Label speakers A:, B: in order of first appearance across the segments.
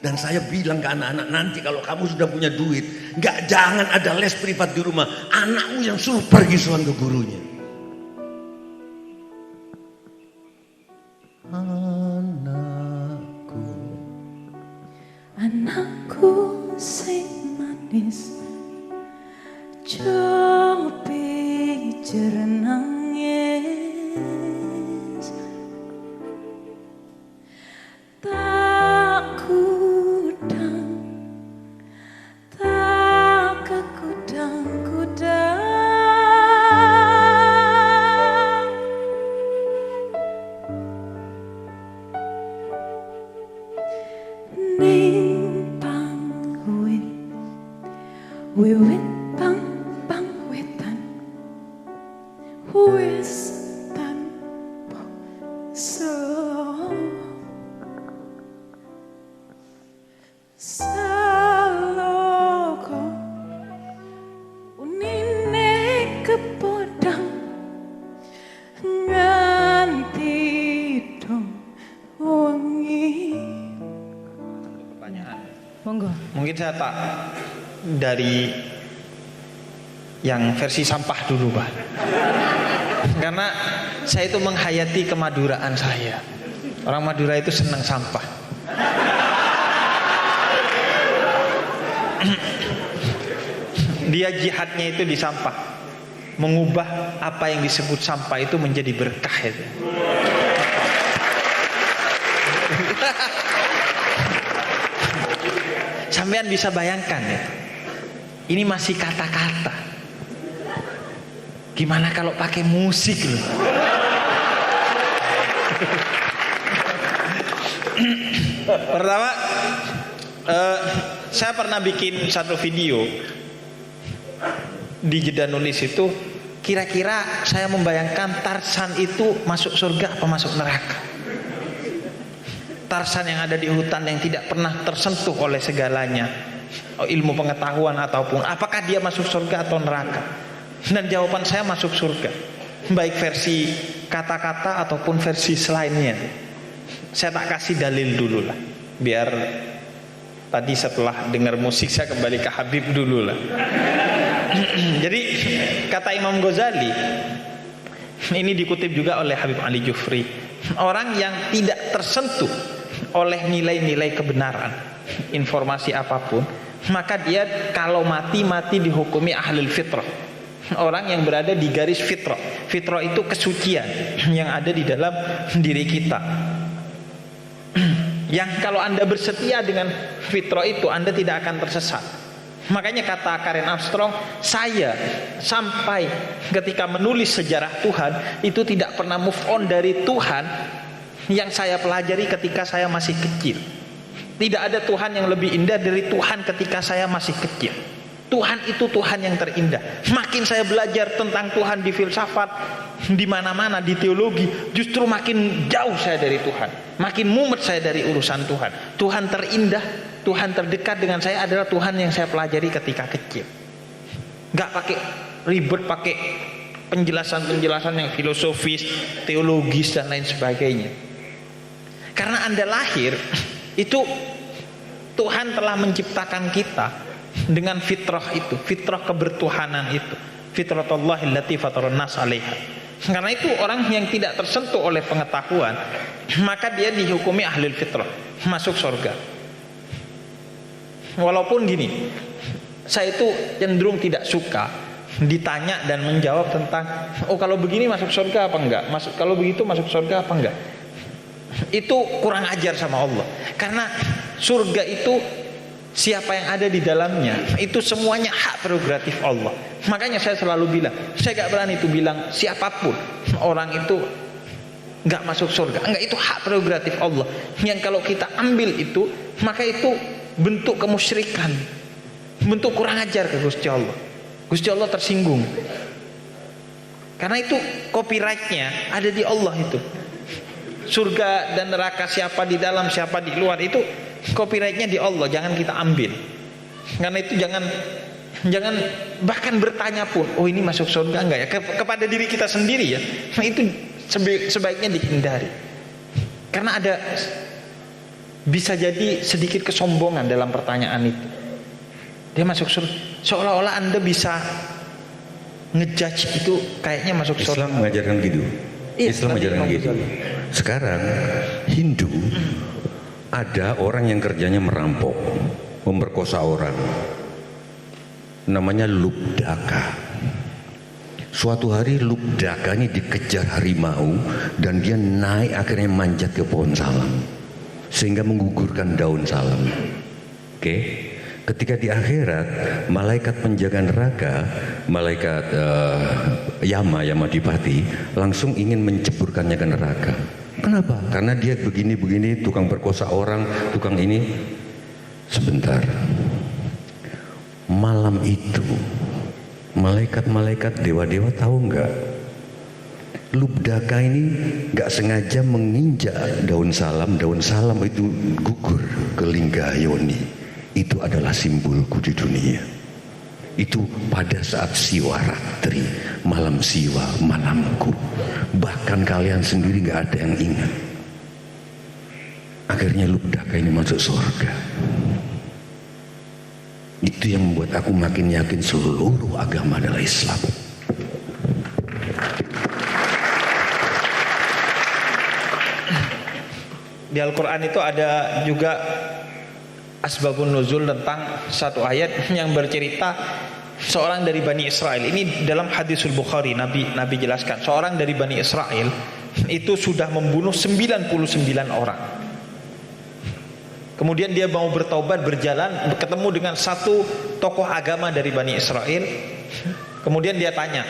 A: Dan saya bilang ke anak-anak, nanti kalau kamu sudah punya duit, jangan ada les privat di rumah. Anakmu yang suruh pergi soal ke gurunya.
B: Anakku sing manis, cobi nangis, tak kudang, tak kekudang-kudang. Ning pangwit, wiwit pang-pangwitan, wis tanpa saloko, unine kepodang nganti dong wengi.
C: Pertanyaan.
B: Monggo.
C: Mungkin saya tak dari yang versi sampah dulu, Pak. Karena saya itu menghayati kemaduraan saya. Orang Madura itu senang sampah. Dia jihadnya itu di sampah. Mengubah apa yang disebut sampah itu menjadi berkah itu. Sampean bisa bayangkan ya. Ini masih kata-kata. Gimana kalau pakai musik loh? Pertama, saya pernah bikin satu video di Jeda Nulis itu. Kira-kira saya membayangkan Tarsan itu masuk surga apa masuk neraka? Tarsan yang ada di hutan yang tidak pernah tersentuh oleh segalanya, ilmu pengetahuan ataupun apakah dia masuk surga atau neraka? Dan jawaban saya masuk surga, baik versi kata-kata ataupun versi selainnya. Saya tak kasih dalil dulu lah, biar tadi setelah dengar musik saya kembali ke Habib dulu lah. Jadi kata Imam Ghazali, ini dikutip juga oleh Habib Ali Jufri, orang yang tidak tersentuh oleh nilai-nilai kebenaran, informasi apapun, maka dia kalau mati dihukumi ahlul fitrah, orang yang berada di garis fitrah. Fitrah itu kesucian yang ada di dalam diri kita, yang kalau Anda bersetia dengan fitrah itu Anda tidak akan tersesat. Makanya kata Karen Armstrong, saya sampai ketika menulis sejarah Tuhan itu tidak pernah move on dari Tuhan yang saya pelajari ketika saya masih kecil. Tidak ada Tuhan yang lebih indah dari Tuhan ketika saya masih kecil. Tuhan itu Tuhan yang terindah. Makin saya belajar tentang Tuhan di filsafat, di mana-mana, di teologi, justru makin jauh saya dari Tuhan. Makin mumet saya dari urusan Tuhan. Tuhan terindah, Tuhan terdekat dengan saya adalah Tuhan yang saya pelajari ketika kecil. Gak pakai ribet, pakai penjelasan-penjelasan yang filosofis, teologis dan lain sebagainya. Karena Anda lahir itu Tuhan telah menciptakan kita dengan fitrah itu, fitrah kebertuhanan itu, fitratullahi allati fataran nas 'alaiha. Karena itu orang yang tidak tersentuh oleh pengetahuan, maka dia dihukumi ahlul fitrah, masuk surga. Walaupun gini, saya itu cenderung tidak suka ditanya dan menjawab tentang, oh kalau begini masuk surga apa enggak, kalau begitu masuk surga apa enggak. Itu kurang ajar sama Allah. Karena surga itu siapa yang ada di dalamnya itu semuanya hak prerogatif Allah. Makanya saya selalu bilang, saya gak berani itu bilang siapapun orang itu gak masuk surga. Enggak, itu hak prerogatif Allah. Yang kalau kita ambil itu, maka itu bentuk kemusyrikan, bentuk kurang ajar ke Gusti Allah. Gusti Allah tersinggung. Karena itu copyrightnya ada di Allah itu. Surga dan neraka, siapa di dalam siapa di luar, itu copyrightnya di Allah, jangan kita ambil. Karena itu jangan bahkan bertanya pun, oh ini masuk surga enggak ya, kepada diri kita sendiri ya. Nah itu sebaiknya dihindari. Karena ada bisa jadi sedikit kesombongan dalam pertanyaan itu. Dia masuk surga, seolah-olah Anda bisa ngejudge itu kayaknya masuk surga.
A: Islam mengajarkan gitu.
C: Iya,
A: Islam mengajarkan gitu. Sekarang Hindu ada orang yang kerjanya merampok, memperkosa orang. Namanya Lubdaka. Suatu hari Lubdaka ini dikejar harimau dan dia naik akhirnya manjat ke pohon salam sehingga menggugurkan daun salam. Oke. Ketika di akhirat, malaikat penjaga neraka, malaikat Yamadipati langsung ingin menceburkannya ke neraka. Kenapa? Karena dia begini-begini, tukang perkosa orang, tukang ini. Sebentar. Malam itu, malaikat-malaikat dewa-dewa tahu nggak? Lubdaka ini nggak sengaja menginjak daun salam itu gugur ke lingga yoni. Itu adalah simbolku di dunia. Itu pada saat siwa ratri, malam siwa, malamku. Bahkan kalian sendiri gak ada yang ingat. Akhirnya Lubdaka ini masuk surga. Itu yang membuat aku makin yakin seluruh agama adalah Islam.
C: Di Al-Quran itu ada juga asbabun nuzul tentang satu ayat yang bercerita seorang dari Bani Israel. Ini dalam hadisul Bukhari, Nabi jelaskan seorang dari Bani Israel itu sudah membunuh 99 orang. Kemudian dia mau bertaubat, berjalan ketemu dengan satu tokoh agama dari Bani Israel. Kemudian dia tanya,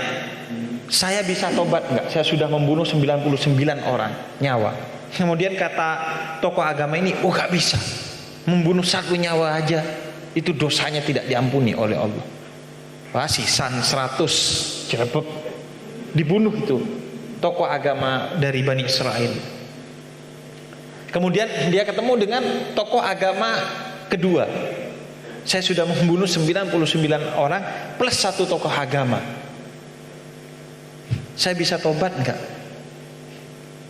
C: saya bisa tobat enggak? Saya sudah membunuh 99 orang nyawa. Kemudian kata tokoh agama ini, oh gak bisa, membunuh satu nyawa aja itu dosanya tidak diampuni oleh Allah. Wah, sisan 100 cerebek dibunuh itu tokoh agama dari Bani Israel. Kemudian dia ketemu dengan tokoh agama kedua. Saya sudah membunuh 99 orang plus satu tokoh agama. Saya bisa tobat enggak?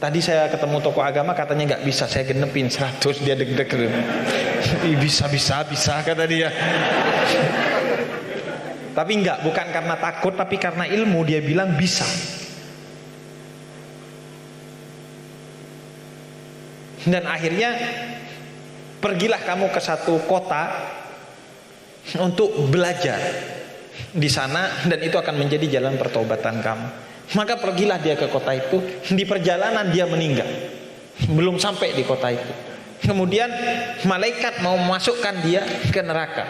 C: Tadi saya ketemu tokoh agama katanya enggak bisa, saya genepin 100, dia deg-deg. Bisa kata dia. Tapi enggak, bukan karena takut tapi karena ilmu, dia bilang bisa. Dan akhirnya pergilah kamu ke satu kota untuk belajar di sana, dan itu akan menjadi jalan pertobatan kamu. Maka pergilah dia ke kota itu. Di perjalanan dia meninggal, belum sampai di kota itu. Kemudian malaikat mau memasukkan dia ke neraka,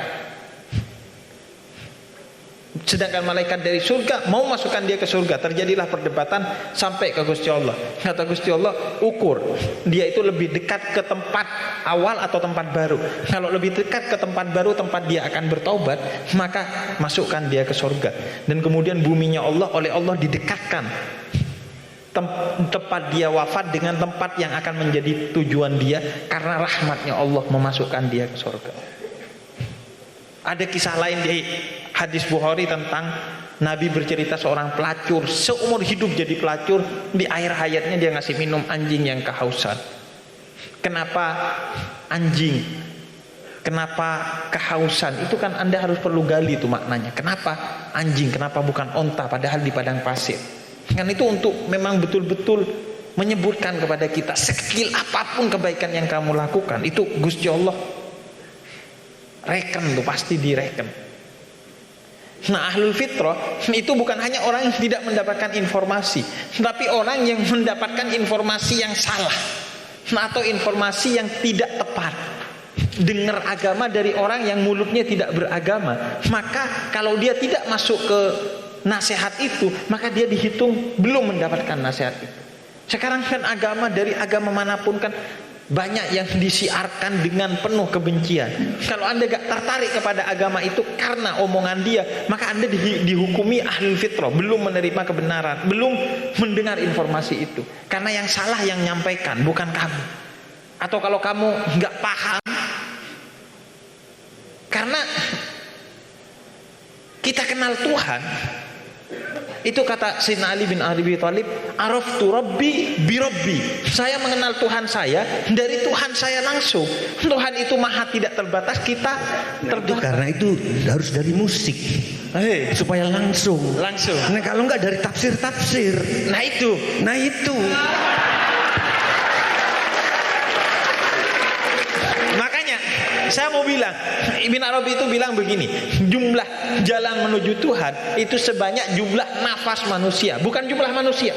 C: sedangkan malaikat dari surga mau masukkan dia ke surga. Terjadilah perdebatan sampai ke Gusti Allah. Kata Gusti Allah, ukur dia itu lebih dekat ke tempat awal atau tempat baru. Kalau lebih dekat ke tempat baru, tempat dia akan bertaubat, maka masukkan dia ke surga. Dan kemudian buminya Allah oleh Allah didekatkan tempat dia wafat dengan tempat yang akan menjadi tujuan dia, karena rahmatnya Allah memasukkan dia ke surga. Ada kisah lain di hadis Bukhari tentang Nabi bercerita seorang pelacur seumur hidup jadi pelacur. Di akhir hayatnya dia ngasih minum anjing yang kehausan. Kenapa anjing? Kenapa kehausan? Itu kan Anda harus perlu gali itu maknanya. Kenapa anjing? Kenapa bukan onta padahal di padang pasir? Kan itu untuk memang betul-betul menyebutkan kepada kita, sekecil apapun kebaikan yang kamu lakukan, itu Gusti Allah reken tuh, pasti direken. Nah, ahlul fitrah itu bukan hanya orang yang tidak mendapatkan informasi, tapi orang yang mendapatkan informasi yang salah, atau informasi yang tidak tepat. Dengar agama dari orang yang mulutnya tidak beragama, maka kalau dia tidak masuk ke nasihat itu, maka dia dihitung belum mendapatkan nasihat itu. Sekarang kan agama dari agama manapun kan banyak yang disiarkan dengan penuh kebencian. Kalau Anda gak tertarik kepada agama itu karena omongan dia, maka Anda dihukumi ahlul fitrah, belum menerima kebenaran, belum mendengar informasi itu. Karena yang salah yang nyampaikan, bukan kamu. Atau kalau kamu gak paham, karena kita kenal Tuhan, Itu kata Sayyidina Ali bin Abi Thalib, araftu rabbi bi rabbi. Saya mengenal Tuhan saya dari Tuhan saya langsung. Tuhan itu maha tidak terbatas, kita terbatas.
A: Karena itu harus dari musik. Supaya langsung. Nah kalau enggak dari tafsir. Nah itu.
C: Makanya saya mau bilang, Ibn Arabi itu bilang begini, jumlah jalan menuju Tuhan itu sebanyak jumlah nafas manusia, bukan jumlah manusia.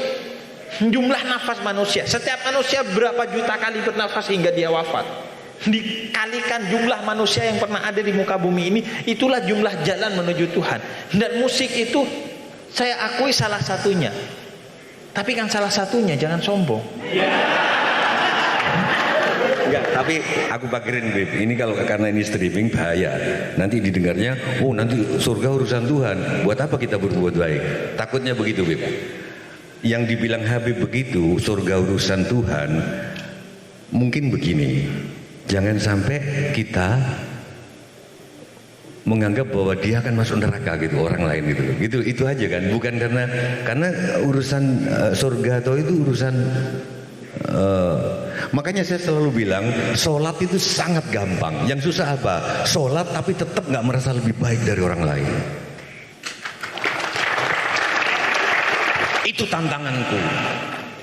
C: Jumlah nafas manusia. Setiap manusia berapa juta kali bernafas hingga dia wafat. Dikalikan jumlah manusia yang pernah ada di muka bumi ini, itulah jumlah jalan menuju Tuhan. Dan musik itu saya akui salah satunya. Tapi kan salah satunya, jangan sombong.
A: Enggak, tapi aku pakirin Beb, ini kalau karena ini streaming bahaya. Nanti didengarnya, oh nanti surga urusan Tuhan. Buat apa kita berbuat baik? Takutnya begitu Beb. Yang dibilang Habib begitu, surga urusan Tuhan. Mungkin begini, jangan sampai kita menganggap bahwa dia akan masuk neraka gitu, orang lain gitu. Itu aja kan, bukan karena urusan surga atau itu urusan makanya saya selalu bilang sholat itu sangat gampang. Yang susah apa? Sholat tapi tetap nggak merasa lebih baik dari orang lain. Itu tantanganku.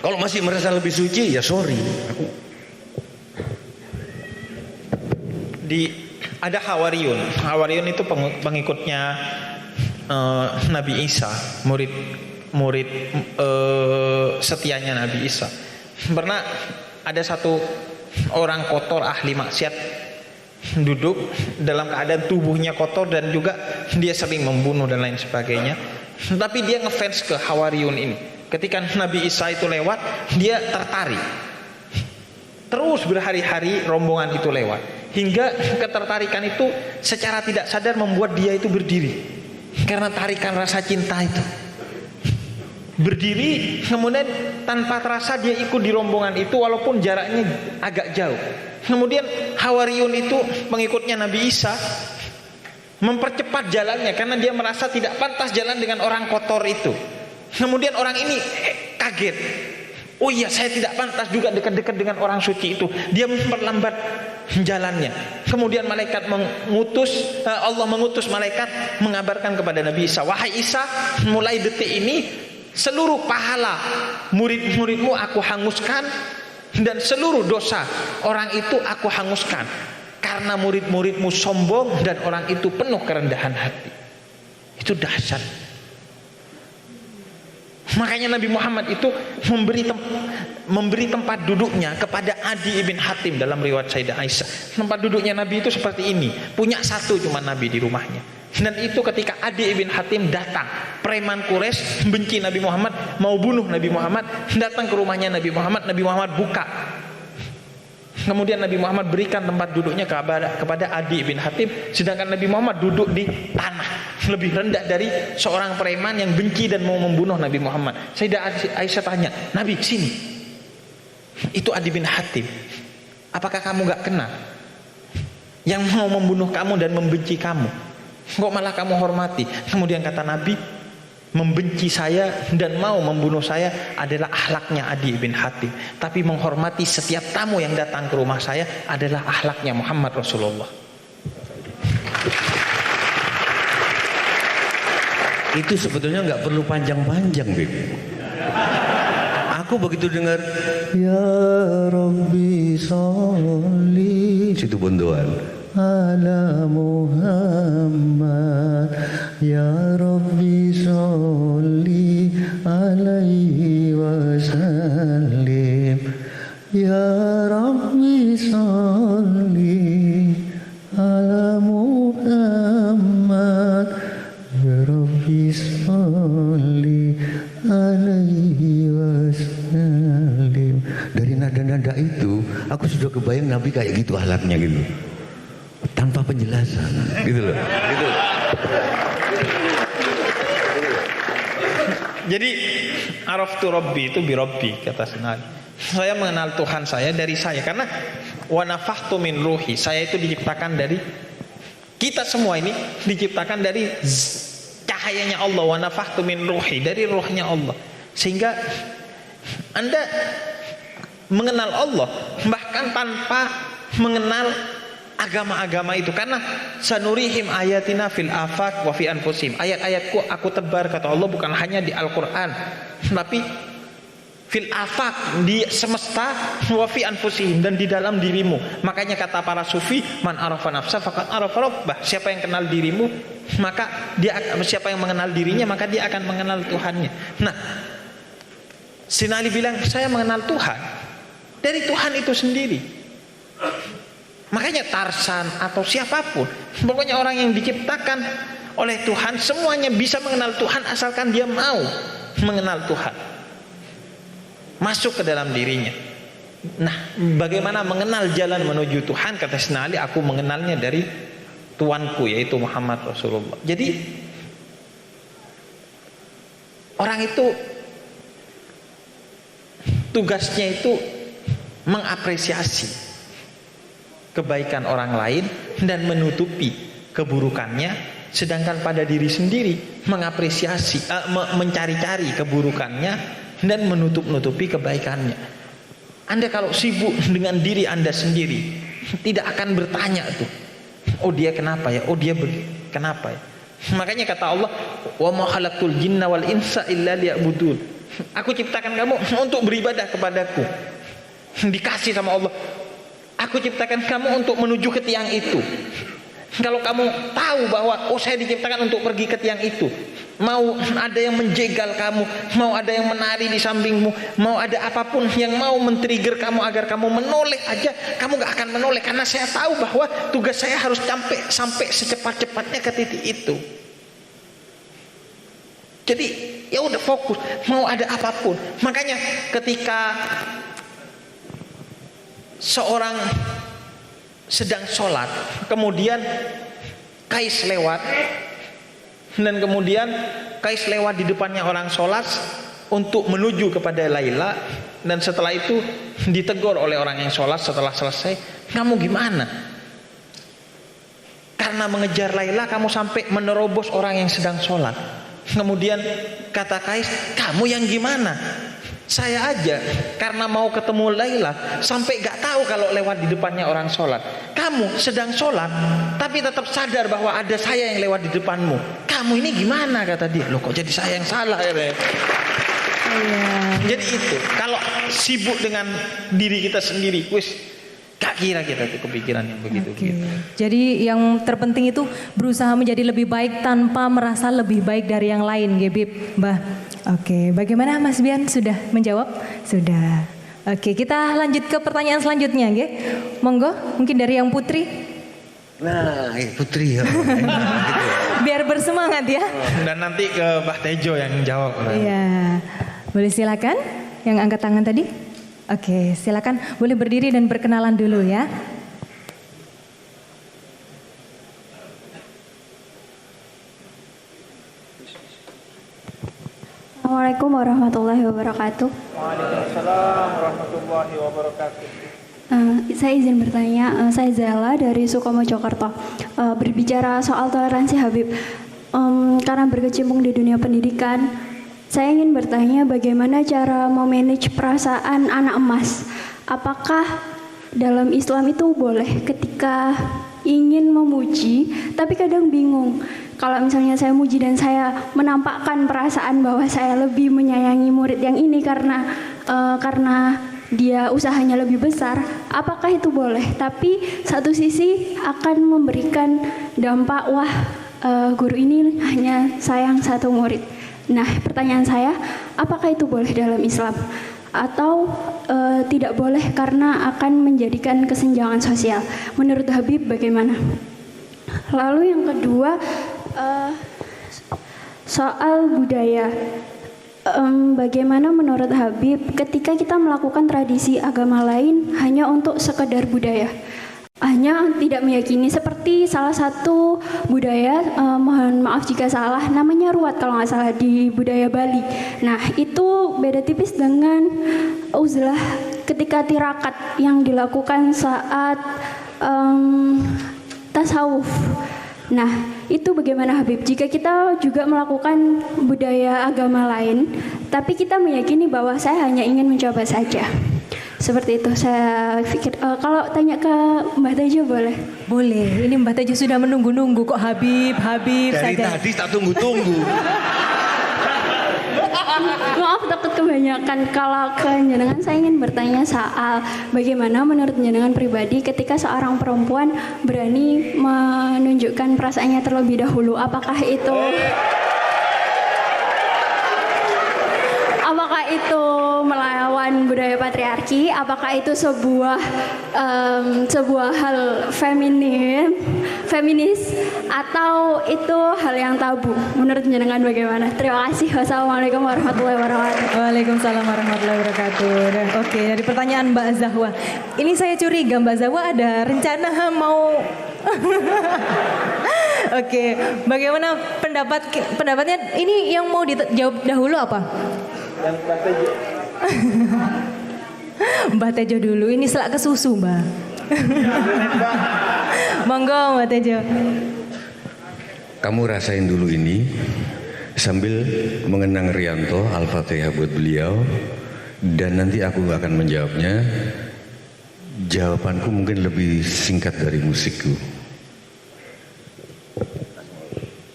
A: Kalau masih merasa lebih suci ya sorry.
C: Ada Hawariyun itu pengikutnya Nabi Isa, murid setianya Nabi Isa. Pernah ada satu orang kotor ahli maksiat duduk dalam keadaan tubuhnya kotor dan juga dia sering membunuh dan lain sebagainya. Tapi dia ngefans ke Hawariyun ini. Ketika Nabi Isa itu lewat, dia tertarik. Terus berhari-hari rombongan itu lewat, hingga ketertarikan itu secara tidak sadar membuat dia itu berdiri. Karena tarikan rasa cinta itu. Berdiri, kemudian tanpa terasa dia ikut di rombongan itu walaupun jaraknya agak jauh. Kemudian Hawariyun itu pengikutnya Nabi Isa mempercepat jalannya karena dia merasa tidak pantas jalan dengan orang kotor itu. Kemudian orang ini kaget. Oh iya, saya tidak pantas juga dekat-dekat dengan orang suci itu. Dia memperlambat jalannya. Kemudian Allah mengutus malaikat mengabarkan kepada Nabi Isa, wahai Isa, mulai detik ini seluruh pahala murid-muridmu aku hanguskan dan seluruh dosa orang itu aku hanguskan karena murid-muridmu sombong dan orang itu penuh kerendahan hati. Itu dahsyat. Makanya Nabi Muhammad itu memberi tempat duduknya kepada Adi ibn Hatim dalam riwayat Sayyidah Aisyah. Tempat duduknya Nabi itu seperti ini, punya satu cuma Nabi di rumahnya. Dan itu ketika Adi ibn Hatim datang, preman Quraisy benci Nabi Muhammad, mau bunuh Nabi Muhammad, datang ke rumahnya Nabi Muhammad buka. Kemudian Nabi Muhammad berikan tempat duduknya kepada Adi ibn Hatim, sedangkan Nabi Muhammad duduk di tanah lebih rendah dari seorang preman yang benci dan mau membunuh Nabi Muhammad. Sayyidah Aisyah tanya, Nabi sini, itu Adi bin Hatim, apakah kamu gak kenal yang mau membunuh kamu dan membenci kamu, kok malah kamu hormati? Kemudian kata Nabi, membenci saya dan mau membunuh saya adalah akhlaknya Adi bin Hatim, tapi menghormati setiap tamu yang datang ke rumah saya adalah akhlaknya Muhammad Rasulullah.
A: Itu sebetulnya nggak perlu panjang-panjang, Beb. Aku begitu dengar ya Rabbi sholli, situ bondoan, ala Muhammad, ya Rabbi sholli alaihi wasallim, ya Rabbi sholli ala Muhammad, ya Rabbi sholli alaihi wasallim. Dari nada-nada itu aku sudah kebayang Nabi kayak gitu alatnya gitu, tanpa penjelasan gitu loh.
C: Jadi araftu rabbi itu bi rabbi, kata Senali. Saya mengenal Tuhan saya dari saya, karena wa nafakhtu min ruhi, saya itu diciptakan dari, kita semua ini diciptakan dari cahayanya Allah, wa nafakhtu min ruhi, dari ruhnya Allah. Sehingga Anda mengenal Allah bahkan tanpa mengenal agama-agama itu, karena sanurihim ayatina fil afaq wa fi anfusihim. Ayat-ayatku aku tebar, kata Allah, bukan hanya di Al-Qur'an, tapi fil afaq, di semesta, wa fi anfusihim, dan di dalam dirimu. Makanya kata para sufi, man arafa nafsa faqad arafa rabbah. Siapa yang kenal dirimu, maka siapa yang mengenal dirinya, maka dia akan mengenal Tuhannya. Nah, Sayyidina Ali bilang, saya mengenal Tuhan dari Tuhan itu sendiri. Makanya Tarsan atau siapapun, pokoknya orang yang diciptakan oleh Tuhan, semuanya bisa mengenal Tuhan asalkan dia mau mengenal Tuhan, masuk ke dalam dirinya. Nah, bagaimana mengenal jalan menuju Tuhan? Kata Sayyidina Ali, aku mengenalnya dari Tuanku, yaitu Muhammad Rasulullah. Jadi orang itu tugasnya itu mengapresiasi kebaikan orang lain dan menutupi keburukannya, sedangkan pada diri sendiri mengapresiasi, mencari-cari keburukannya dan menutup-nutupi kebaikannya. Anda kalau sibuk dengan diri Anda sendiri, tidak akan bertanya tuh, oh dia kenapa ya, oh dia kenapa ya. Makanya kata Allah, wa ma khalaqtul jinna wal insa illa liya'budun. Aku ciptakan kamu untuk beribadah kepadaku. Dikasih sama Allah, aku ciptakan kamu untuk menuju ke tiang itu. Kalau kamu tahu bahwa saya diciptakan untuk pergi ke tiang itu, mau ada yang menjegal kamu, mau ada yang menari di sampingmu, mau ada apapun yang mau men-trigger kamu agar kamu menoleh aja, kamu gak akan menoleh, karena saya tahu bahwa tugas saya harus sampai secepat-cepatnya ke titik itu. Jadi ya udah fokus, mau ada apapun. Makanya ketika seorang sedang sholat, kemudian Kais lewat, dan kemudian Kais lewat di depannya orang sholat untuk menuju kepada Laila, dan setelah itu ditegur oleh orang yang sholat setelah selesai, kamu gimana? Karena mengejar Laila kamu sampai menerobos orang yang sedang sholat. Kemudian kata Kais, kamu yang gimana? Saya aja karena mau ketemu Laila sampai gak tahu kalau lewat di depannya orang sholat. Kamu sedang sholat tapi tetap sadar bahwa ada saya yang lewat di depanmu. Kamu ini gimana, kata dia. Loh kok jadi saya yang salah ya? Jadi itu, kalau sibuk dengan diri kita sendiri, wis gak kira kita tuh kepikiran yang begitu.
D: Jadi yang terpenting itu berusaha menjadi lebih baik tanpa merasa lebih baik dari yang lain, Gebib, Mbah. Oke, bagaimana Mas Bian, sudah menjawab? Sudah. Oke, kita lanjut ke pertanyaan selanjutnya, nggih. Monggo, mungkin dari yang Putri.
A: Nah, Putri ya.
D: Biar bersemangat ya.
C: Dan nanti ke Mbah Tejo yang jawab.
D: Iya. Boleh silakan yang angkat tangan tadi? Oke, silakan boleh berdiri dan berkenalan dulu ya.
E: Assalamualaikum warahmatullahi wabarakatuh.
C: Waalaikumsalam warahmatullahi wabarakatuh.
E: Saya izin bertanya, saya Zela dari Sukomojokerto. Berbicara soal toleransi Habib, karena berkecimpung di dunia pendidikan, saya ingin bertanya bagaimana cara memanage perasaan anak emas. Apakah dalam Islam itu boleh ketika ingin memuji tapi kadang bingung. Kalau misalnya saya muji dan saya menampakkan perasaan bahwa saya lebih menyayangi murid yang ini karena dia usahanya lebih besar, apakah itu boleh? Tapi satu sisi akan memberikan dampak, wah guru ini hanya sayang satu murid. Nah, pertanyaan saya, apakah itu boleh dalam Islam? Atau tidak boleh karena akan menjadikan kesenjangan sosial? Menurut Habib bagaimana? Lalu yang kedua, soal budaya. Bagaimana menurut Habib ketika kita melakukan tradisi agama lain hanya untuk sekedar budaya? Hanya tidak meyakini, seperti salah satu budaya, mohon maaf jika salah, namanya ruat kalau nggak salah di budaya Bali. Nah itu beda tipis dengan uzlah ketika tirakat yang dilakukan saat tasawuf. Nah, itu bagaimana Habib? Jika kita juga melakukan budaya agama lain, tapi kita meyakini bahwa saya hanya ingin mencoba saja. Seperti itu saya pikir. Kalau tanya ke Mbak Tejo boleh?
D: Boleh. Ini Mbak Tejo sudah menunggu-nunggu kok Habib
A: Dari
D: saja.
A: tadi tak tunggu-tunggu.
E: Maaf takut kebanyakan. Kalau ke jenengan saya ingin bertanya soal bagaimana menurut jenengan pribadi ketika seorang perempuan berani menunjukkan perasaannya terlebih dahulu. Apakah itu melawan budaya patriarki? Apakah itu sebuah hal feminis atau itu hal yang tabu? Menurut jenengan bagaimana? Terima kasih. Wassalamualaikum warahmatullahi wabarakatuh.
D: Waalaikumsalam warahmatullahi wabarakatuh. Nah, oke, dari pertanyaan Mbak Zahwa. Ini saya curiga Mbak Zahwa ada rencana mau Oke, bagaimana pendapatnya? Ini yang mau dijawab dahulu apa?
C: Yang Mbak Tejo.
D: Mbak Tejo dulu. Ini selak ke susu, Mbak. Monggo Mbak Tejo.
A: Kamu rasain dulu ini sambil mengenang Rianto, Al-Fatihah buat beliau, dan nanti aku akan menjawabnya. Jawabanku mungkin lebih singkat dari musikku.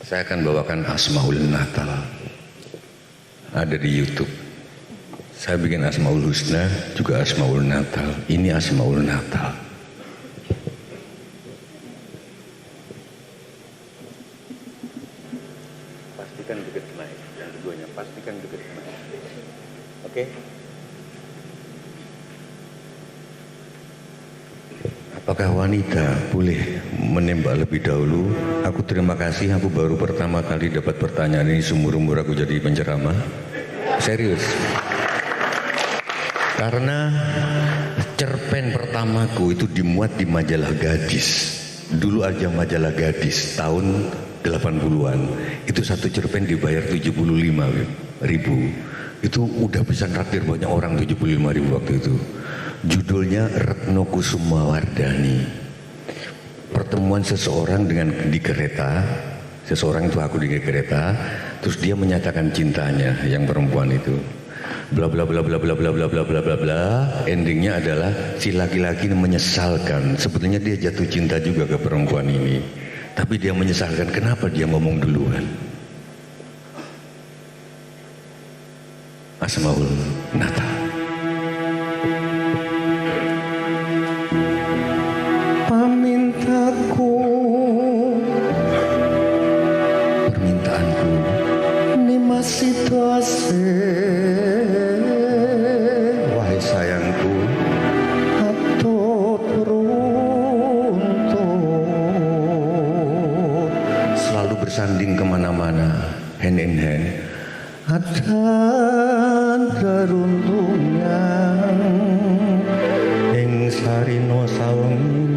A: Saya akan bawakan Asmaul Natal. Ada di YouTube. Saya bikin Asmaul Husna, juga Asmaul Natal. Ini Asmaul Natal. Pastikan deket naik. Yang keduanya, pastikan deket naik. Oke? Apakah wanita boleh menembak lebih dahulu? Aku terima kasih, aku baru pertama kali dapat pertanyaan ini seumur-umur aku jadi penceramah. Serius. Karena cerpen pertamaku itu dimuat di majalah Gadis. Dulu aja majalah Gadis tahun 80-an. Itu satu cerpen dibayar 75.000. Itu udah bisa traktir banyak orang 75.000 waktu itu. Judulnya Retno Kusuma Wardani. Pertemuan seseorang di kereta. Seseorang itu aku di kereta, terus dia menyatakan cintanya yang perempuan itu. Bla bla bla bla bla bla bla bla bla bla bla. Endingnya adalah si laki-laki menyesalkan. Sebetulnya dia jatuh cinta juga ke perempuan ini. Tapi dia menyesalkan kenapa dia ngomong duluan. Asmaul Natal. Permintaanku ini masih tuase, wahai sayangku, atau runtut selalu bersanding kemana-mana, hand in hand. Ada daruntungnya ing sarino sawengine.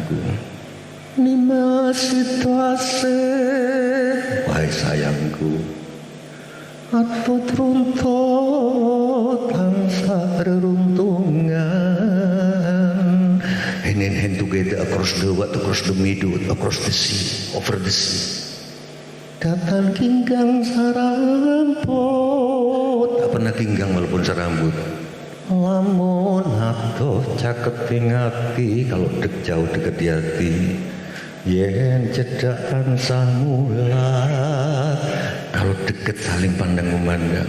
A: sayangku, lima situasi, wahai sayangku, atau runtut tansah reruntungan, hand in hand together across the what, across the meadow, across the sea, over the sea. Datang kinggang saramput, tak pernah kinggang walaupun serambut. Lamun atuh caketing ati, kalau jauh deket di hati. Yen cedak tansah mulat, kalau deket saling pandang memandang.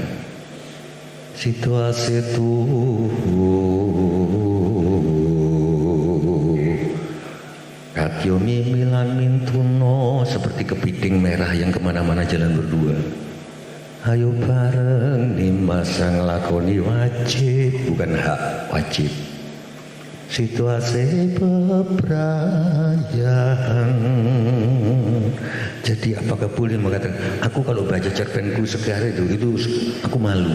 A: Situasi itu Katyo mimilan mintuno, seperti kepiting merah yang kemana-mana jalan berdua. Ayo bareng dimasang lakoni wajib, bukan hak, wajib. Situasi bebrayan. Jadi apakah boleh mengatakan, aku kalau baca cerpenku sekarang itu aku malu.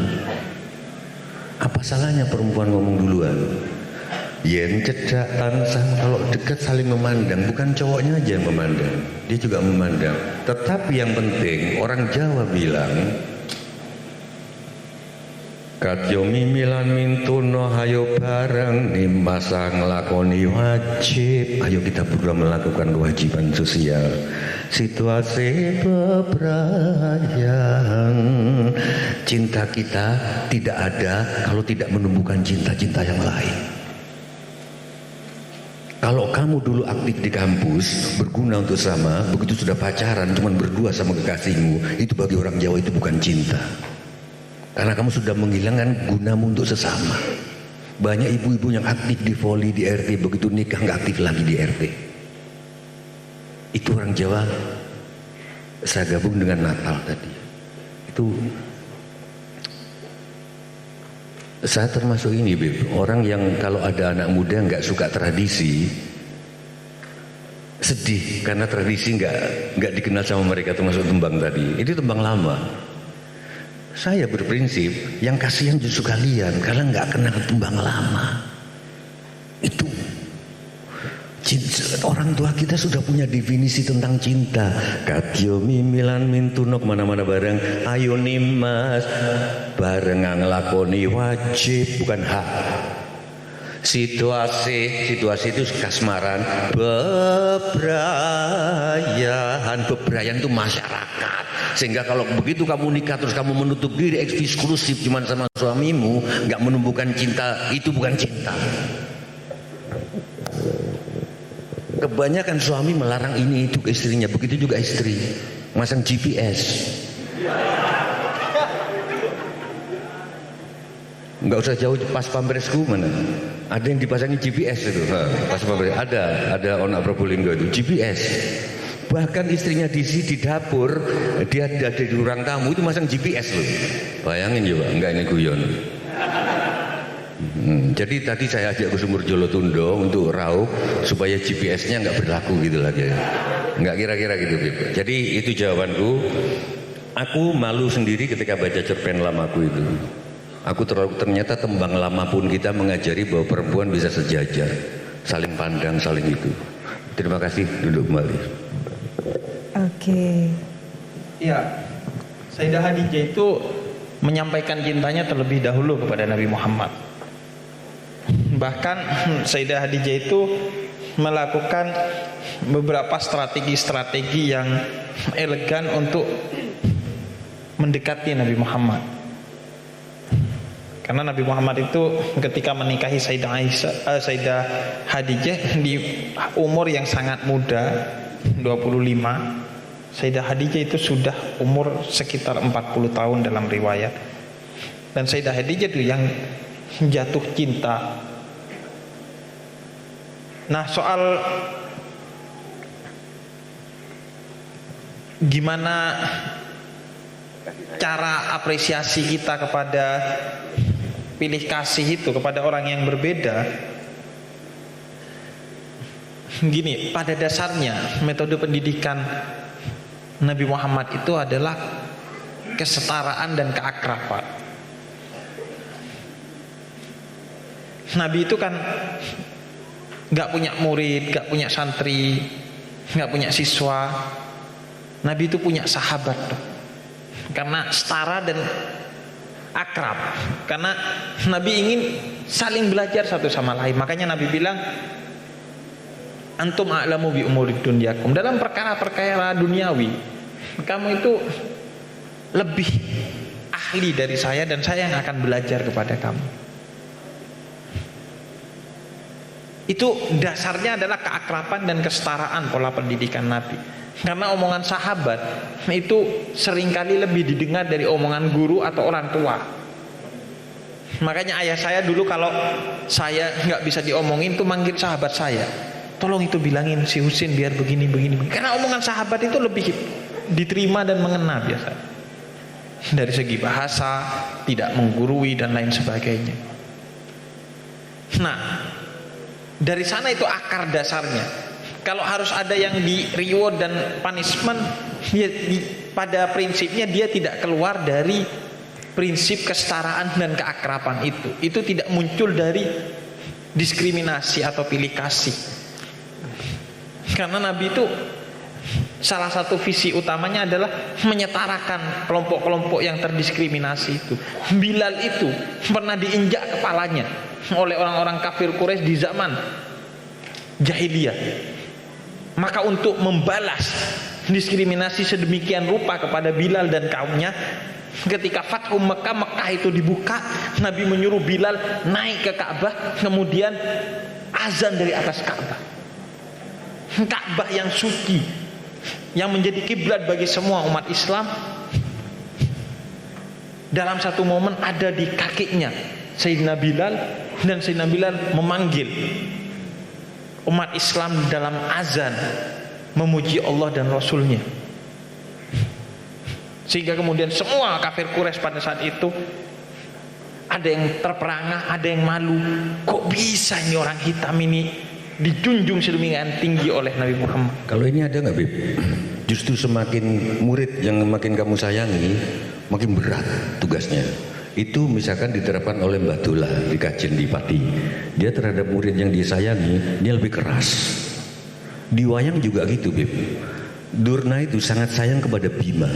A: Apa salahnya perempuan ngomong duluan? Yen cedak tansah, kalau dekat saling memandang, bukan cowoknya aja yang memandang, dia juga memandang. Tetapi yang penting orang Jawa bilang, Katyo mimilan mintuno, hayo bareng nimasa ngelakoni wajib. Ayo kita berdua melakukan kewajiban sosial. Situasi bebrayan. Cinta kita tidak ada kalau tidak menumbuhkan cinta-cinta yang lain. Kalau kamu dulu aktif di kampus, berguna untuk sama, begitu sudah pacaran, cuman berdua sama kekasihmu, itu bagi orang Jawa itu bukan cinta. Karena kamu sudah menghilangkan gunamu untuk sesama. Banyak ibu-ibu yang aktif di voli, di RT, begitu nikah nggak aktif lagi di RT. Itu orang Jawa. Saya gabung dengan Natal tadi. Itu saya termasuk ini, Beb. Orang yang kalau ada anak muda nggak suka tradisi, sedih karena tradisi nggak dikenal sama mereka, termasuk tembang tadi. Itu tembang lama. Saya berprinsip yang kasihan justru kalian karena nggak kenal tembang lama. Itu orang tua kita sudah punya definisi tentang cinta. Katyo mimilan mintunok mana-mana bareng. Ayo nimas bareng ngelakoni wajib, bukan hak. Situasi itu kasmaran. Bebrayan itu masyarakat. Sehingga kalau begitu kamu nikah terus kamu menutup diri eksklusif cuma sama suamimu, nggak menumbuhkan cinta, itu bukan cinta. Kebanyakan suami melarang ini itu ke istrinya, begitu juga istri masang GPS. Nggak usah jauh, pas pampresku mana ada yang dipasangi GPS itu, pas pampres ada onak Probolinggo itu GPS. Bahkan istrinya di dapur, dia ada di ruang tamu itu masang GPS loh. Bayangin coba, enggak ini guyon. Jadi tadi saya ajak ke Sumur Jolotundo untuk rauh supaya GPS-nya nggak berlaku gitu lagi. Nggak kira-kira gitu. Jadi itu jawabanku. Aku malu sendiri ketika baca cerpen lamaku itu. Aku ternyata tembang lama pun kita mengajari bahwa perempuan bisa sejajar, saling pandang, saling itu. Terima kasih, duduk kembali.
D: Oke.
C: Ya, Sayyidah Khadijah itu menyampaikan cintanya terlebih dahulu kepada Nabi Muhammad. Bahkan Sayyidah Khadijah itu melakukan beberapa strategi-strategi yang elegan untuk mendekati Nabi Muhammad. Karena Nabi Muhammad itu ketika menikahi Sayyidah Khadijah di umur yang sangat muda, 25. Sayyidah Khadijah itu sudah umur sekitar 40 tahun dalam riwayat. Dan Sayyidah Khadijah itu yang jatuh cinta. Nah, soal gimana cara apresiasi kita kepada pilih kasih itu kepada orang yang berbeda, gini, pada dasarnya metode pendidikan Nabi Muhammad itu adalah kesetaraan dan keakraban. Nabi itu kan nggak punya murid, nggak punya santri, nggak punya siswa. Nabi itu punya sahabat tuh. Karena setara dan akrab. Karena Nabi ingin saling belajar satu sama lain. Makanya Nabi bilang, antum a'lamu bi umurid dunyakum. Dalam perkara-perkara duniawi, kamu itu lebih ahli dari saya, dan saya yang akan belajar kepada kamu. Itu dasarnya adalah keakraban dan kesetaraan pola pendidikan Nabi. Karena omongan sahabat itu seringkali lebih didengar dari omongan guru atau orang tua. Makanya ayah saya dulu kalau saya nggak bisa diomongin tuh manggil sahabat saya, tolong itu bilangin si Husin biar begini. Karena omongan sahabat itu lebih diterima dan mengena biasa. Dari segi bahasa, tidak menggurui dan lain sebagainya. Nah, dari sana itu akar dasarnya. Kalau harus ada yang di reward dan punishment, pada prinsipnya dia tidak keluar dari prinsip kesetaraan dan keakraban itu. Itu tidak muncul dari diskriminasi atau pilih kasih. Karena Nabi itu salah satu visi utamanya adalah menyetarakan kelompok-kelompok yang terdiskriminasi itu. Bilal itu pernah diinjak kepalanya oleh orang-orang kafir Quraisy di zaman jahiliyah. Maka untuk membalas diskriminasi sedemikian rupa kepada Bilal dan kaumnya, ketika Fathu Mekah, Mekah itu dibuka, Nabi menyuruh Bilal naik ke Ka'bah, kemudian azan dari atas Ka'bah. Ka'bah yang suci, yang menjadi kiblat bagi semua umat Islam. Dalam satu momen ada di kakinya Sayyidina Bilal, dan Sayyidina Bilal memanggil umat Islam dalam azan memuji Allah dan Rasulnya. Sehingga kemudian semua kafir Quraisy pada saat itu ada yang terperangah, ada yang malu. Kok bisa ini orang hitam ini dijunjung sedemikian tinggi oleh Nabi Muhammad?
A: Kalau ini ada nggak, Bib? Justru semakin murid yang makin kamu sayangi, makin berat tugasnya. Itu misalkan diterapkan oleh Mbah Dula di Kajen di Pati. Dia terhadap murid yang disayangi, dia lebih keras. Di wayang juga gitu, Bib. Durna itu sangat sayang kepada Bima.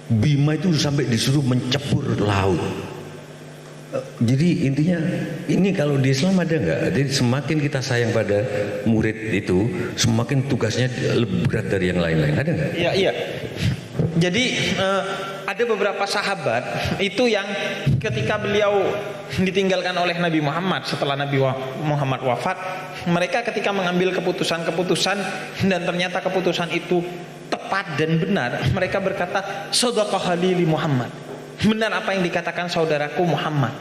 A: Bima itu sampai disuruh mencebur laut. Jadi intinya ini kalau di Islam ada nggak? Jadi semakin kita sayang pada murid itu, semakin tugasnya lebih berat dari yang lain-lain. Ada nggak?
C: Iya. Jadi ada beberapa sahabat itu yang ketika beliau ditinggalkan oleh Nabi Muhammad setelah Nabi Muhammad wafat, mereka ketika mengambil keputusan-keputusan dan ternyata keputusan itu tepat dan benar, mereka berkata, "Shadaqa Khalili Muhammad." Benar apa yang dikatakan saudaraku Muhammad.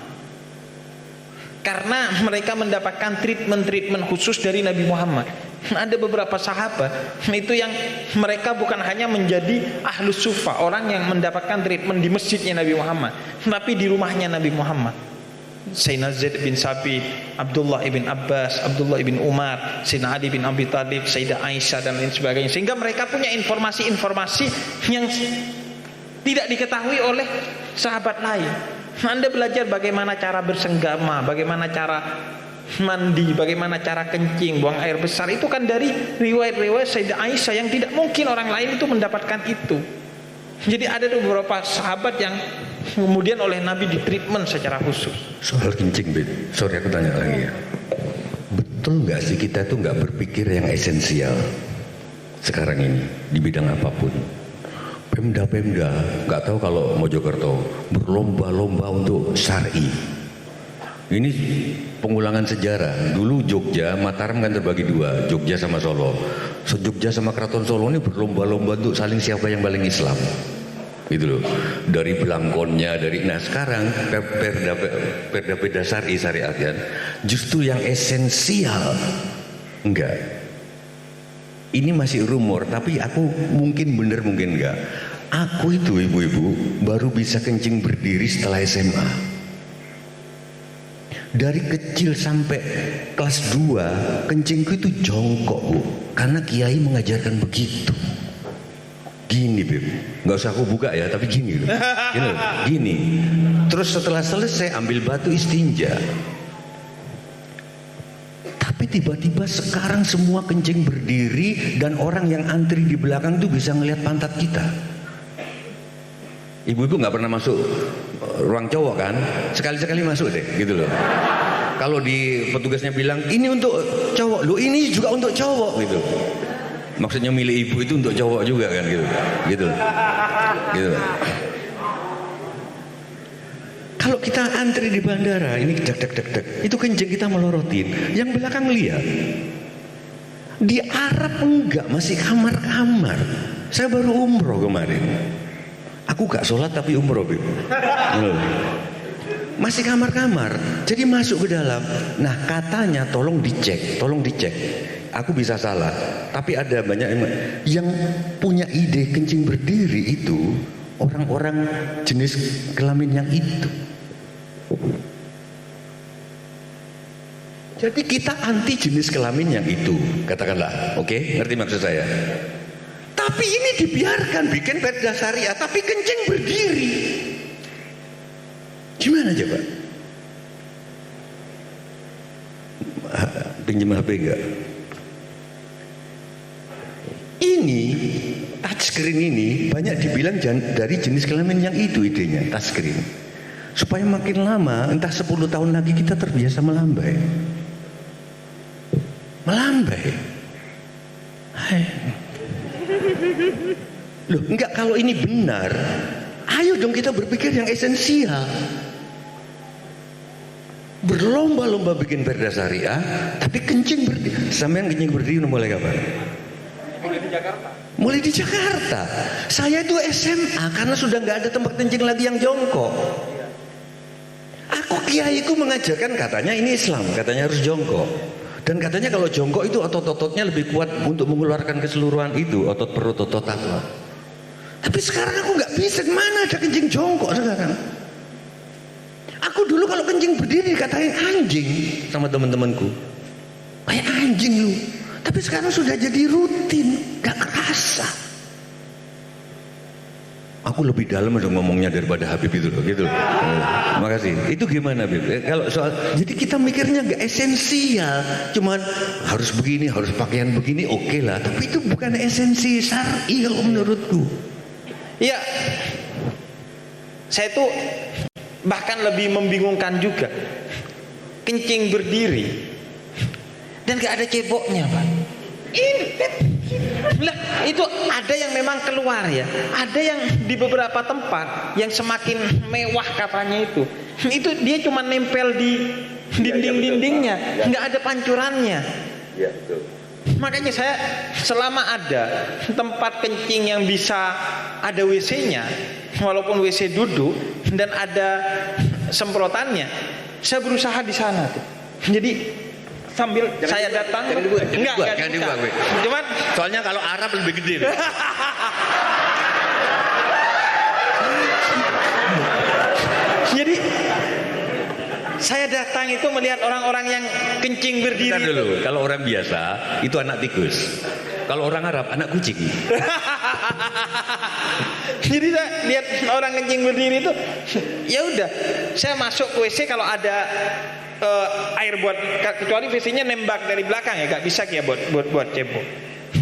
C: Karena mereka mendapatkan treatment khusus dari Nabi Muhammad. Ada beberapa sahabat itu yang mereka bukan hanya menjadi ahlus sufa, orang yang mendapatkan treatment di masjidnya Nabi Muhammad, tapi di rumahnya Nabi Muhammad. Sayyidina Zaid bin Sabit, Abdullah ibn Abbas, Abdullah ibn Umar, Sayyidina Ali bin Abi Thalib, Sayyidah Aisyah dan lain sebagainya. Sehingga mereka punya informasi-informasi yang tidak diketahui oleh sahabat lain. Anda belajar bagaimana cara bersenggama, bagaimana cara mandi, bagaimana cara kencing, buang air besar, itu kan dari riwayat-riwayat Sayyidah Aisyah yang tidak mungkin orang lain itu mendapatkan itu. Jadi ada beberapa sahabat yang kemudian oleh Nabi ditreatment secara khusus.
A: Soal kencing, Bib. Sorry aku tanya lagi ya. Betul nggak sih kita tuh nggak berpikir yang esensial sekarang ini di bidang apapun? Pemda nggak tahu kalau Mojokerto berlomba-lomba untuk syar'i. Ini pengulangan sejarah. Dulu Jogja, Mataram kan terbagi dua, Jogja sama Solo. Jogja sama Keraton Solo ini berlomba-lomba untuk saling siapa yang paling Islam. Gitu loh. Dari belangkonnya, nah sekarang perda syariat kan. Justru yang esensial enggak. Ini masih rumor, tapi aku mungkin bener mungkin enggak. Aku itu ibu-ibu baru bisa kencing berdiri setelah SMA. Dari kecil sampai kelas 2 kencingku itu jongkok, Bu, karena kiai mengajarkan begitu. Gini, Bib, nggak usah aku buka ya, tapi gini loh. Gini. Terus setelah selesai ambil batu istinja. Tapi tiba-tiba sekarang semua kencing berdiri dan orang yang antri di belakang itu bisa ngelihat pantat kita. Ibu-ibu nggak pernah masuk ruang cowok kan? Sekali-sekali masuk deh, gitu loh. Kalau di petugasnya bilang ini untuk cowok, lo ini juga untuk cowok gitu. Maksudnya milih ibu itu untuk cowok juga kan gitu, gitu. Kalau kita antri di bandara, ini dek, itu kencing kita melorotin, yang belakang lihat. Di Arab enggak, masih kamar-kamar. Saya baru umroh kemarin. Aku gak sholat tapi umroh, Bib. Masih kamar-kamar, jadi masuk ke dalam. Nah katanya tolong dicek. Aku bisa salah, tapi ada banyak yang punya ide kencing berdiri itu orang-orang jenis kelamin yang itu. Jadi kita anti jenis kelamin yang itu, katakanlah, oke? Ngerti maksud saya? Tapi ini dibiarkan bikin perda syariah, tapi kencing berdiri. Gimana coba? Pinjam HP enggak? Ini touchscreen ini banyak dibilang dari jenis kelamin yang itu idenya, touchscreen. Supaya makin lama, entah 10 tahun lagi kita terbiasa melambai. Loh, enggak, kalau ini benar, ayo dong kita berpikir yang esensial. Berlomba-lomba bikin perda syariah, tapi kencing berdiri. Sampai yang kencing berdiri mulai kapan? Mulai di Jakarta. Saya itu SMA karena sudah nggak ada tempat kencing lagi yang jongkok. Aku kiaiku mengajarkan, katanya ini Islam, katanya harus jongkok. Dan katanya kalau jongkok itu otot-ototnya lebih kuat untuk mengeluarkan keseluruhan itu, otot perut, otot apa. Tapi sekarang aku nggak bisa, mana ada kencing jongkok sekarang. Aku dulu kalau kencing berdiri dikatain anjing sama teman-temanku. Kayak anjing lu. Tapi sekarang sudah jadi rutin, gak kerasa. Aku lebih dalam udah ngomongnya daripada Habib itu loh, gitu. Makasih. Itu gimana, Habib? Kalau soal, jadi kita mikirnya gak esensial, cuman harus begini, harus pakaian begini, oke lah. Tapi itu bukan esensi syar'i kalau menurutku.
C: Iya, saya tuh bahkan lebih membingungkan juga. Kencing berdiri dan gak ada ceboknya, Pak. Itu ada yang memang keluar ya. Ada yang di beberapa tempat yang semakin mewah katanya itu dia cuma nempel di dinding-dindingnya, nggak ada pancurannya. Ya, betul. Makanya saya selama ada tempat kencing yang bisa ada WC-nya, walaupun WC duduk dan ada semprotannya, saya berusaha di sana tuh. Jadi sambil saya datang, jangan dibuka. Cuman
A: soalnya kalau Arab lebih gede.
C: Jadi saya datang itu melihat orang-orang yang kencing berdiri.
A: Dulu, kalau orang biasa itu anak tikus. Kalau orang Arab anak kucing.
C: Jadi saya lihat orang kencing berdiri itu, ya udah, saya masuk ke WC kalau ada air buat, kecuali WC-nya nembak dari belakang ya, gak bisa ya buat cebok.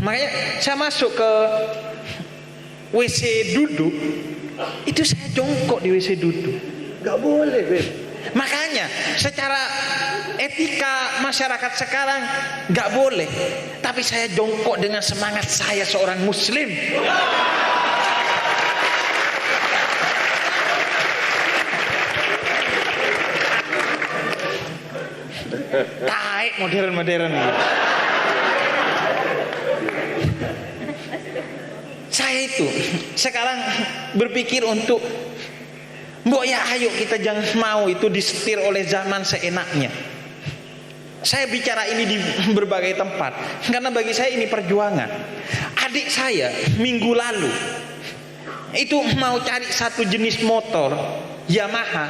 C: Makanya saya masuk ke WC duduk, itu saya jongkok di WC duduk. Gak boleh, Beb. Makanya secara etika masyarakat sekarang gak boleh, tapi saya jongkok dengan semangat saya seorang muslim. Taik modern. Saya itu sekarang berpikir untuk mbok ya ayo kita jangan mau itu disetir oleh zaman seenaknya. Saya bicara ini di berbagai tempat karena bagi saya ini perjuangan. Adik saya minggu lalu itu mau cari satu jenis motor Yamaha,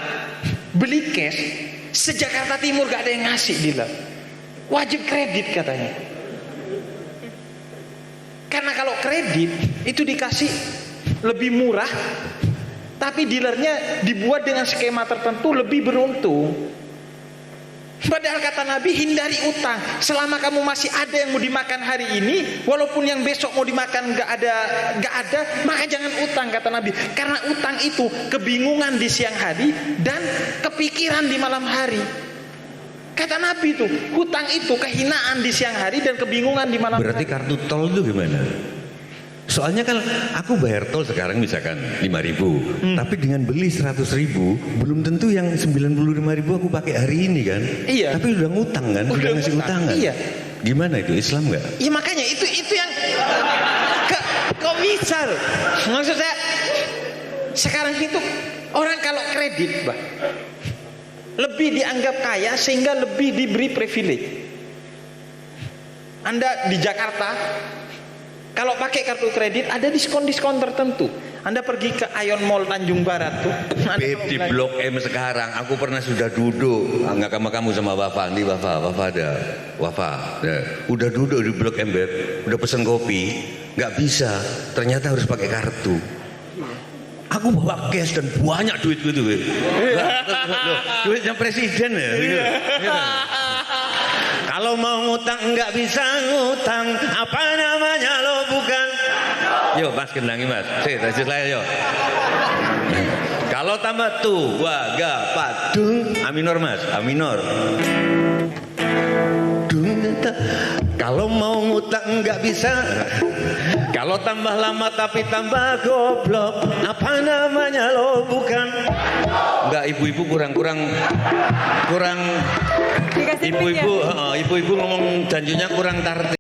C: beli cash, se-Jakarta Timur gak ada yang ngasih, dealer. Wajib kredit katanya. Karena kalau kredit itu dikasih lebih murah, tapi dealernya dibuat dengan skema tertentu lebih beruntung. Padahal kata Nabi, hindari utang. Selama kamu masih ada yang mau dimakan hari ini, walaupun yang besok mau dimakan nggak ada, maka jangan utang, kata Nabi. Karena utang itu kebingungan di siang hari dan kepikiran di malam hari. Kata Nabi itu, hutang itu kehinaan di siang hari dan kebingungan di malam
A: Berarti
C: hari.
A: kartu tol itu gimana? Soalnya kan aku bayar tol sekarang misalkan 5.000, tapi dengan beli 100.000 belum tentu yang 95.000 aku pakai hari ini kan?
C: Iya.
A: Tapi udah ngutang kan? Udah ngasih
C: ngutang.
A: utang kan?
C: Iya.
A: Gimana itu, Islam nggak?
C: Ya makanya itu yang kok bisa loh. Maksud saya sekarang itu orang kalau kredit, Bah, lebih dianggap kaya sehingga lebih diberi privilege. Anda di Jakarta kalau pakai kartu kredit ada diskon-diskon tertentu. Anda pergi ke Ion Mall Tanjung Barat tuh.
A: Beb, di Blok M sekarang aku pernah sudah duduk nggak sama kamu sama Wafa. Nih Wafa ada Wafa. Udah duduk di Blok M, Beb. Udah pesen kopi, nggak bisa. Ternyata harus pakai kartu. Aku bawa cash dan banyak duit gitu. Duitnya presiden ya. Gitu. Kalau mau ngutang nggak bisa ngutang, apa namanya lo bukan? Yuk Mas kendangi Mas, lanjut lah yuk. Kalau tambah tuh, wa, ga, pa, dung, aminor Mas, aminor. Kalau mau ngutang nggak bisa. Kalau tambah lama tapi tambah goblok, apa namanya lo bukan? Enggak, ibu-ibu kurang
D: Dikasih
A: ibu-ibu ngomong janjinya kurang tartil.